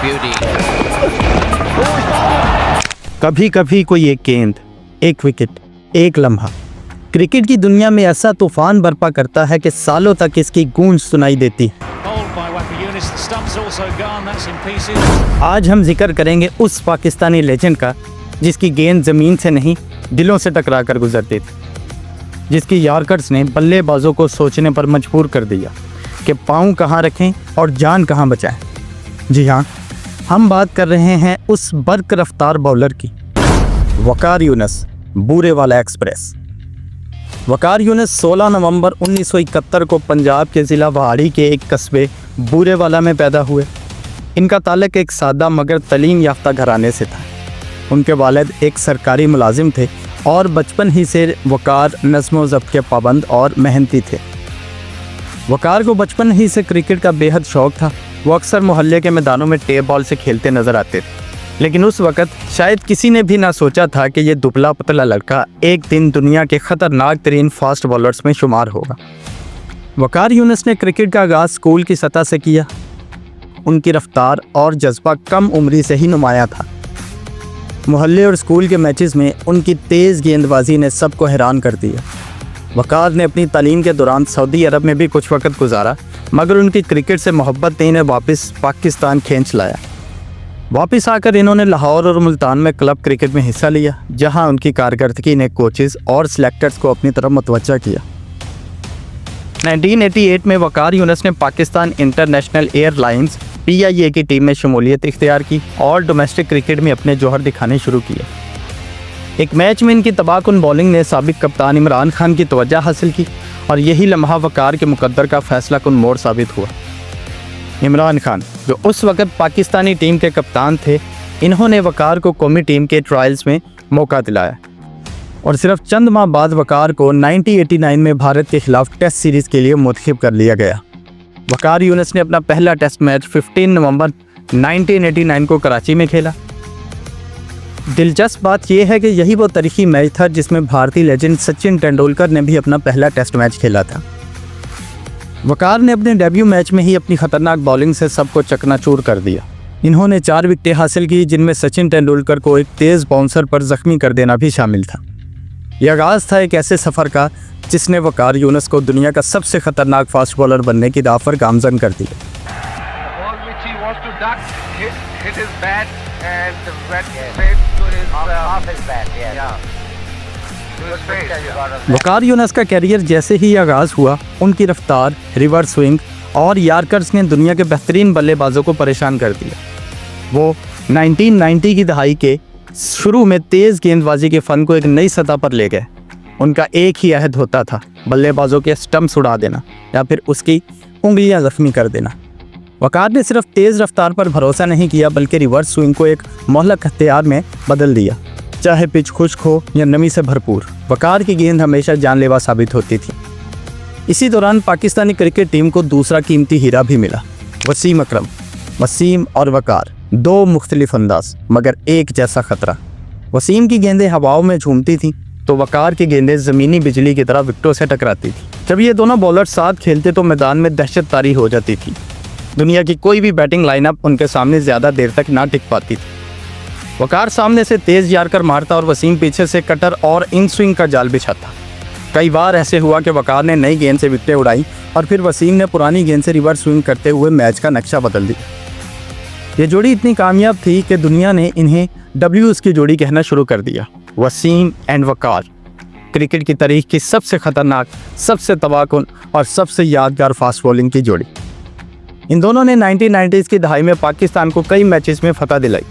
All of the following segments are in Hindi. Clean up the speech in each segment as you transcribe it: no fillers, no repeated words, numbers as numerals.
beauty. कभी कभी कोई एक गेंद, एक विकेट, एक लम्हा क्रिकेट की दुनिया में ऐसा तूफान बर्पा करता है कि सालों तक इसकी गूंज सुनाई देती है। Bowled by Wakajunis, the stump's also gone, that's in pieces. आज हम जिक्र करेंगे उस पाकिस्तानी लेजेंड का जिसकी गेंद ज़मीन से नहीं दिलों से टकरा कर गुजरती थी, जिसकी यॉर्कर्स ने बल्लेबाजों को सोचने पर मजबूर कर दिया कि पाँव कहाँ रखें और जान कहाँ बचाएं। जी हाँ, हम बात कर रहे हैं उस बर्क रफ्तार बॉलर की, वकार यूनुस, बूरेवाला एक्सप्रेस। वकार यूनुस 16 नवंबर 1971 को पंजाब के ज़िला वहाड़ी के एक कस्बे बूरेवाला में पैदा हुए। इनका ताल्लुक एक सादा मगर तलीम याफ्ता घराने से था। उनके वालिद एक सरकारी मुलाजिम थे और बचपन ही से वकार नज़्म व ज़ब्त के पाबंद और मेहनती थे। वकार को बचपन ही से क्रिकेट का बेहद शौक़ था। वो अक्सर मोहल्ले के मैदानों में टेप बॉल से खेलते नज़र आते थे, लेकिन उस वक़्त शायद किसी ने भी ना सोचा था कि ये दुबला पतला लड़का एक दिन दुनिया के ख़तरनाक तरीन फास्ट बॉलर्स में शुमार होगा। वकार यूनुस ने क्रिकेट का आगाज़ स्कूल की सतह से किया। उनकी रफ्तार और जज्बा कम उम्री से ही नुमाया था। मोहल्ले और स्कूल के मैचेस में उनकी तेज़ गेंदबाजी ने सबको हैरान कर दिया। वकार ने अपनी तालीम के दौरान सऊदी अरब में भी कुछ वक्त गुजारा, मगर उनकी क्रिकेट से मोहब्बत ने इन्हें वापस पाकिस्तान खींच लाया। वापस आकर इन्होंने लाहौर और मुल्तान में क्लब क्रिकेट में हिस्सा लिया, जहां उनकी कारकर्दगी ने कोचेज़ और सिलेक्टर्स को अपनी तरफ मुतवज्जा किया। 1988 में वकार यूनुस ने पाकिस्तान इंटरनेशनल एयरलाइंस PIA की टीम में शमूलियत इख्तियार की और डोमेस्टिक क्रिकेट में अपने जौहर दिखाने शुरू किए। एक मैच में इनकी तबाहकुन बॉलिंग ने साबिक कप्तान इमरान खान की तवज्जो हासिल की और यही लम्हा वकार के मुकद्दर का फैसला कुन मोड़ साबित हुआ। इमरान खान, जो उस वक़्त पाकिस्तानी टीम के कप्तान थे, इन्होंने वकार को कौमी टीम के ट्रायल्स में मौका दिलाया और सिर्फ चंद माह बाद वकार को 1989 में भारत के खिलाफ टेस्ट सीरीज़ के लिए मुंतखब कर लिया गया। वकार यूनुस ने अपना पहला टेस्ट मैच 15 नवंबर 1989 को कराची में खेला। दिलचस्प बात यह है कि यही वो तारीखी मैच था जिसमें भारतीय लेजेंड सचिन तेंदुलकर ने भी अपना पहला टेस्ट मैच खेला था। वकार ने अपने डेब्यू मैच में ही अपनी ख़तरनाक बॉलिंग से सबको चकनाचूर कर दिया। इन्होंने 4 विकेटें हासिल की, जिनमें सचिन तेंदुलकर को एक तेज़ बाउंसर पर ज़ख्मी कर देना भी शामिल था। यह आगाज़ था एक ऐसे सफ़र का जिसने वकार यूनुस को दुनिया का सबसे ख़तरनाक फास्ट बॉलर बनने की राह पर गामज़न कर दिया। वकार यूनुस का कैरियर जैसे ही आगाज़ हुआ, उनकी रफ्तार, रिवर्स स्विंग और यॉर्कर्स ने दुनिया के बेहतरीन बल्लेबाजों को परेशान कर दिया। वो 1990 की दहाई के शुरू में तेज़ गेंदबाजी के फ़न को एक नई सतह पर ले गए। उनका एक ही अहद होता था, बल्लेबाजों के स्टम्प्स उड़ा देना या फिर उसकी उंगलियां ज़ख्मी कर देना। वकार ने सिर्फ तेज़ रफ्तार पर भरोसा नहीं किया, बल्कि रिवर्स स्विंग को एक मोहलक हथियार में बदल दिया। चाहे पिच खुश्क हो या नमी से भरपूर, वकार की गेंद हमेशा जानलेवा साबित होती थी। इसी दौरान पाकिस्तानी क्रिकेट टीम को दूसरा कीमती हीरा भी मिला, वसीम अकरम। वसीम और वकार, 2 मुख्तलिफ अंदाज मगर एक जैसा ख़तरा। वसीम की गेंदें हवाओं में झूमती थीं तो वकार की गेंदें ज़मीनी बिजली की तरह विकेटों से टकराती थी। जब ये दोनों बॉलर साथ खेलते तो मैदान में दहशत तारी हो जाती थी। दुनिया की कोई भी बैटिंग लाइनअप उनके सामने ज़्यादा देर तक ना टिक पाती थी। वकार सामने से तेज़ यॉर्कर मारता और वसीम पीछे से कटर और इन स्विंग का जाल बिछाता। कई बार ऐसे हुआ कि वकार ने नई गेंद से विकेटें उड़ाई और फिर वसीम ने पुरानी गेंद से रिवर्स स्विंग करते हुए मैच का नक्शा बदल दिया। ये जोड़ी इतनी कामयाब थी कि दुनिया ने इन्हें WS की जोड़ी कहना शुरू कर दिया। वसीम एंड वकार, क्रिकेट की तारीख की सबसे ख़तरनाक, सबसे तबाहकुन और सबसे यादगार फास्ट बॉलिंग की जोड़ी। इन दोनों ने 1990s की दहाई में पाकिस्तान को कई मैचेस में फतह दिलाई,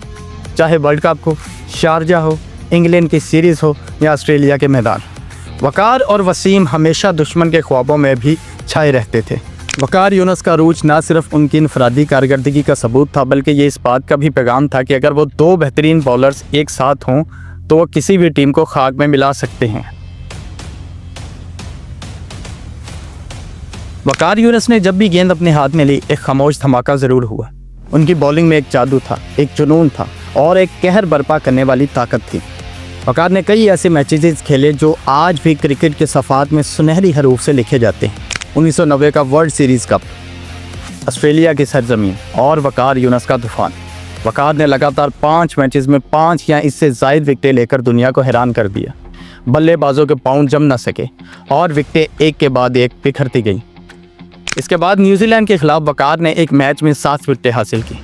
चाहे वर्ल्ड कप हो, शारजा हो, इंग्लैंड की सीरीज़ हो या ऑस्ट्रेलिया के मैदान। वकार और वसीम हमेशा दुश्मन के ख्वाबों में भी छाए रहते थे। वकार यूनुस का अरूज ना सिर्फ उनकी इनफरादी कारकर्दगी का सबूत था, बल्कि ये इस बात का भी पैगाम था कि अगर वो 2 बेहतरीन बॉलर्स एक साथ हों तो वो किसी भी टीम को खाक में मिला सकते हैं। वकार यूनुस ने जब भी गेंद अपने हाथ में ली, एक खामोश धमाका ज़रूर हुआ। उनकी बॉलिंग में एक जादू था, एक जुनून था और एक कहर बर्पा करने वाली ताकत थी। वकार ने कई ऐसे मैचेस खेले जो आज भी क्रिकेट के सफ़ात में सुनहरी हरूफ से लिखे जाते हैं। 1990 का वर्ल्ड सीरीज़ कप, ऑस्ट्रेलिया की सरजमीन और वकार यूनुस का तूफान। वकार ने लगातार 5 मैचेस में 5 या इससे ज़ायद विकेटें लेकर दुनिया को हैरान कर दिया। बल्लेबाजों के पाँव जम न सके और विकेटें एक के बाद एक बिखरती गईं। इसके बाद न्यूजीलैंड के खिलाफ वकार ने एक मैच में 7 विकेटें हासिल की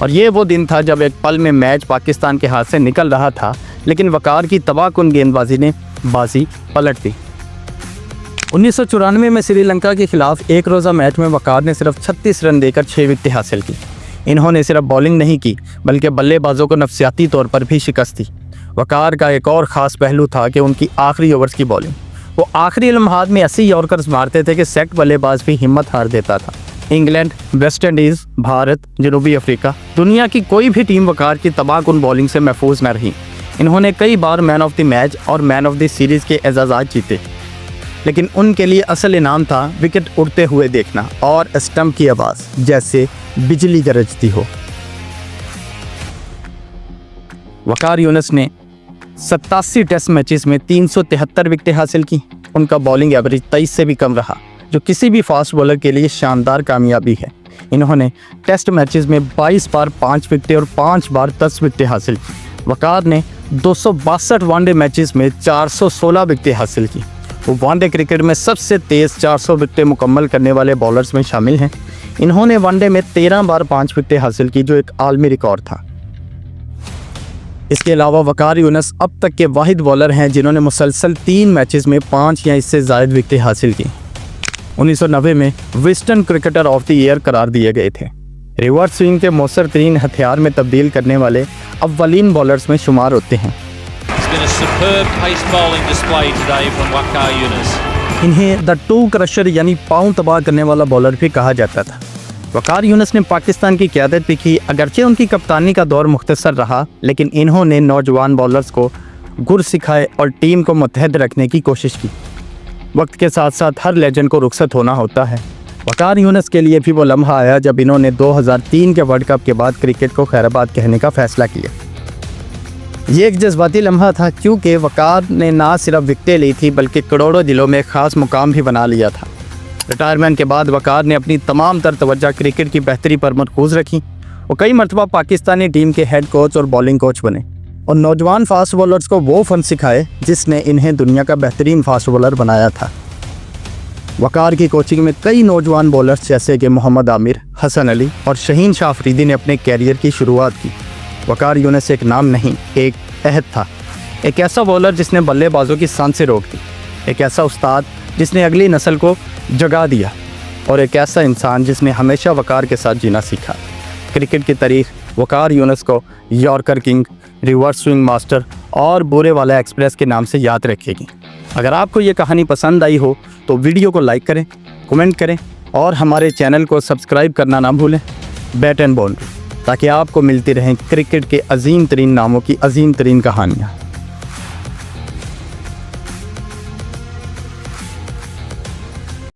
और ये वो दिन था जब एक पल में मैच पाकिस्तान के हाथ से निकल रहा था, लेकिन वकार की तबाहकुन गेंदबाजी ने बाजी पलट दी। 1994 में श्रीलंका के खिलाफ एक रोज़ा मैच में वकार ने सिर्फ 36 रन देकर 6 विकेटें हासिल की। इन्होंने सिर्फ बॉलिंग नहीं की बल्कि बल्लेबाजों को नफसियाती तौर पर भी शिकस्त दी। वकार का एक और ख़ास पहलू था कि उनकी आखिरी ओवर्स की बॉलिंग। वो आखिरी लम्हात में ऐसी यॉर्कर्स मारते थे कि सेट बल्लेबाज भी हिम्मत हार देता था। इंग्लैंड, वेस्ट इंडीज़, भारत, जनूबी अफ्रीका, दुनिया की कोई भी टीम वकार की तबाहकुन बॉलिंग से महफूज न रही। इन्होंने कई बार मैन ऑफ द मैच और मैन ऑफ द सीरीज़ के एजाज़ात जीते, लेकिन उनके लिए असल इनाम था विकेट उड़ते हुए देखना और स्टंप की आवाज़ जैसे बिजली गरजती हो। वकार यूनुस ने 87 टेस्ट मैचेस में 373 विकेटें हासिल की। उनका बॉलिंग एवरेज 23 से भी कम रहा, जो किसी भी फास्ट बॉलर के लिए शानदार कामयाबी है। इन्होंने टेस्ट मैचेस में 22 बार 5 विकेटें और 5 बार 10 विकेटें हासिल की। वकार ने 262 वनडे मैचेस में 416 विकेटें हासिल की। वो वनडे क्रिकेट में सबसे तेज़ 400 विकेटें मुकम्मल करने वाले बॉलर्स में शामिल हैं। इन्होंने वनडे में 13 बार 5 विकेटें हासिल की, जो एक आलमी रिकॉर्ड था। इसके अलावा वकार यूनुस अब तक के वाहिद बॉलर हैं जिन्होंने मुसलसल 3 मैचेस में 5 या इससे ज़ायद विकेटें हासिल की। 1990 में western cricketer of the year करार दिए गए थे। रिवर्स स्विंग के मौसर तरीन हथियार में तब्दील करने वाले अव्वलीन बॉलर्स में शुमार होते हैं। इन्हें द टू क्रशर यानी पाँव तबाह करने वाला बॉलर भी कहा जाता था। वकार यूनुस ने पाकिस्तान की क़यादत भी की। अगरचे उनकी कप्तानी का दौर मुख्तसर रहा, लेकिन इन्होंने नौजवान बॉलर्स को गुर सिखाए और टीम को मुत्तहद रखने की कोशिश की। वक्त के साथ साथ हर लेजेंड को रुखसत होना होता है। वकार यूनुस के लिए भी वो लम्हा आया जब इन्होंने 2003 के वर्ल्ड कप के बाद क्रिकेट को खैराबाद कहने का फ़ैसला किया। ये एक जज्बाती लम्हा था क्योंकि वकार ने ना सिर्फ विकेटें ली थी बल्कि करोड़ों दिलों में ख़ास मुकाम भी बना लिया था। रिटायरमेंट के बाद वकार ने अपनी तमाम तर तवज्जो क्रिकेट की बेहतरी पर मरकूज़ रखी। वो कई मरतबा पाकिस्तानी टीम के हेड कोच और बॉलिंग कोच बने और नौजवान फास्ट बॉलर्स को वो फ़न सिखाए जिसने इन्हें दुनिया का बेहतरीन फास्ट बॉलर बनाया था। वकार की कोचिंग में कई नौजवान बॉलर्स जैसे कि मोहम्मद आमिर, हसन अली और शहीन शाह अफरीदी ने अपने कैरियर की शुरुआत की। वकार यूनुस एक नाम नहीं, एक अहद था। एक ऐसा बॉलर जिसने बल्लेबाजों की सांसें रोक दी, एक ऐसा उस्ताद जिसने अगली नस्ल को जगा दिया और एक ऐसा इंसान जिसने हमेशा वकार के साथ जीना सीखा। क्रिकेट की तारीख वकार यूनुस को yorker king, reverse swing master और बुरे वाला एक्सप्रेस के नाम से याद रखेगी। अगर आपको ये कहानी पसंद आई हो तो वीडियो को लाइक करें, कमेंट करें और हमारे चैनल को सब्सक्राइब करना ना भूलें, बैट एंड बाउंड्री, ताकि आपको मिलती रहें क्रिकेट के अजीम तरीन नामों की अजीम तरीन कहानियाँ।